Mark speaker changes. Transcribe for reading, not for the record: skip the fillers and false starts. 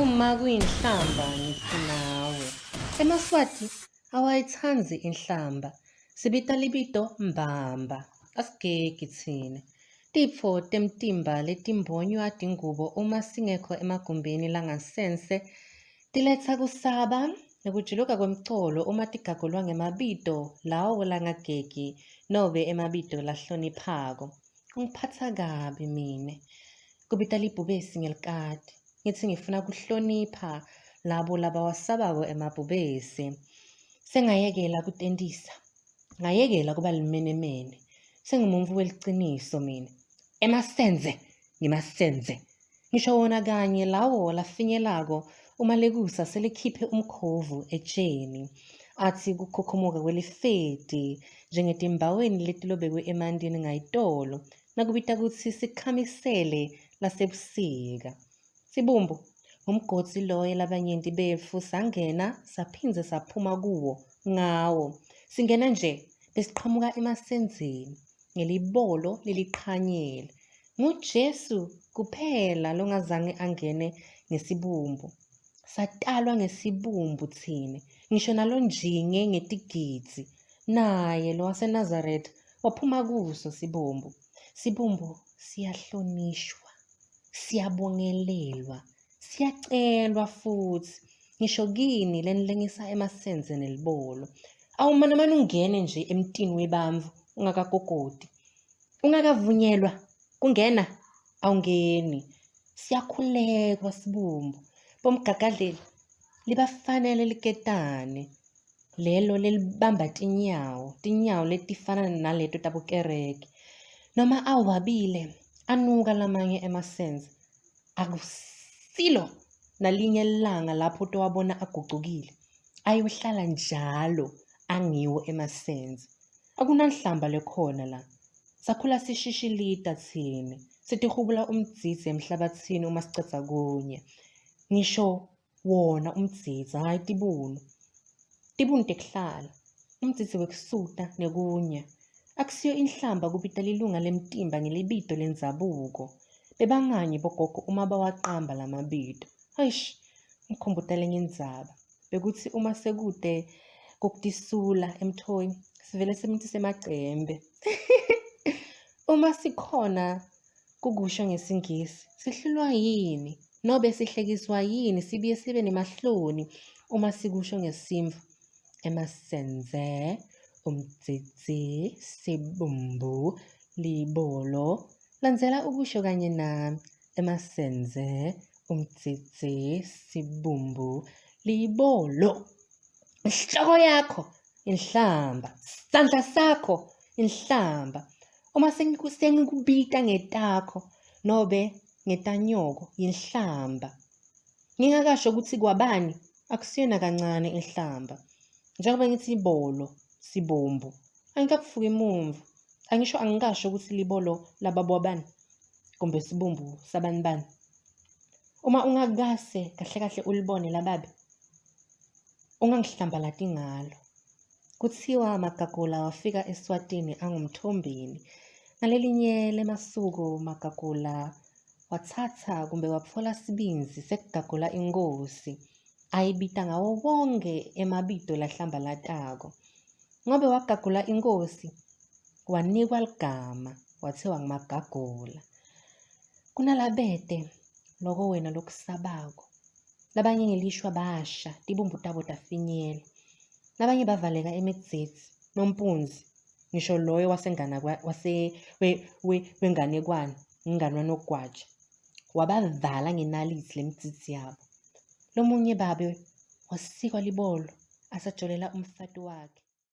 Speaker 1: Uma kuyinhlamba ngithi nawe. EmaSwati awayithandi inhlamba. Sibita libito mbamba. Asigegi thina. Tifo temtimba letimbonywa tingubo uma singekho emagumbini langasense tiletsa kusaba nekujuluka kwemcolo uma tigagulwa ngemabito lawo langagegi nobe emabito lahloniphako. Ungiphatsa kabi mine. Kubita libhubesi ngelikati. Ngithi ngifuna kuhlonipha labo labawasabako emabhubesi. Sengayekela kutendisa. Ngayekela kuba limenemene. Sengimuntfu weliciniso mina. Emasenze, ngimasenze. Ngisho wona kanye lawo lafinyelako uma lekusa selikhiphe umkhovu etsheni. Athi kukhokhumuka kwelifeti njengetimbaweni letilobekwe emantini ngayitolo. Nakubita kutsi sikhamisele lasebusika. Sibumbu, umgodzi loye labanyenti befu sangena saphindze saphuma kuwo ngawo. Singena nje besiqhamuka emasenzeni ngelibolo leliqhanyele. NguJesu kuphela longazange angene ngesibumbu. Satalwa ngesibumbu thine. Ngisho nalonjinge ngetigidzi. Naye lo waseNazaretha waphuma kuso sibumbu. Sibumbu siyahlonishwa, siyabongelelwa, siyacelwa futhi. Ngisho kini lenilengisa emasenze nelibolo. Awumane mane ungene nje emtini webantfu ungakagogodi. Ungakavunyelwa kungena awungeni. Siyakhulekwa sibumbu. Bomgagadleli libafanele liketane. Lelo lelibamba tinyawo letifana naleto tabokereke. Noma awabile anuka lamanye emasenze. Akusilo nalinye ilanga lapho towabona agucukile. Ayohlala njalo angiwo emasenze. Akunanhlamba lekhona la. Sakhula sishishilita thine. Sitihubula umdzidzi emhlabatsini uma sicedza kunye. Ngisho wona umdzidzi, hayi tibunu. Tibunu tekuhlala. Umdzidzi wekusuta nekunya. Akusiyo inhlamba kubita lilunga lemtimba ngelibito lendzabuko. Bebanganye bogogo uma bawaqamba lamabito. Hayish, ngikhumbula lenye indzaba. Bekuthi uma sekude kokutisula emthoyi, sivele simtise emacembe. Uma sikhona kukusho ngesingisi, sihlulwa yini? Nobe sihlekiswa yini sibuye sibe nemahloni uma sikusho ngesimfu? Emasenze, umdzidzi, sibumbu, libolo. Landzela ukusho kanye nami. Emasenze, umdzidzi, sibumbu, libolo. Inhloko yakho, inhlamba. Sandla sakho, inhlamba. Uma sengikubita ngetakho, nobe ngetanyoko, inhlamba. Ngingakasho ukuthi kwabani, akusiyona kancane inhlamba. Njengoba ngithi ibolo, sibombu. Angikakufuki mumvu. Angisho angikasho ukuthi libolo lababobani. Kumbe sibumbu sabanibani. Uma ungakase kahle kahle ulibone lababe. Ungangihlambalati ngalo. Kuthiwa Magagula wafika eSwatini angumthombeni. Ngalelinye lemasuku Magagula watsatsa kumbe wapfola sibinzi sekugagula inkosi. Ayibita ngawo wonke emabito lahlambalatako. Ngobe wagagula inkosi, wanikwa ligama, wathiwa nguMagagula. Kunalabete, loko wena lokusabako. Labanye ngelishwa basha, tibumbu tabo tafinyela. Labanye bavaleka emedzidzi, nompunzi. Ngisho loyo wenganekwane, nginganwa nogwaja. Wabavala ngenalithi lemdzidzi yabo. Lomunye babe wasikwa libolo, asajolela umfati wakhe.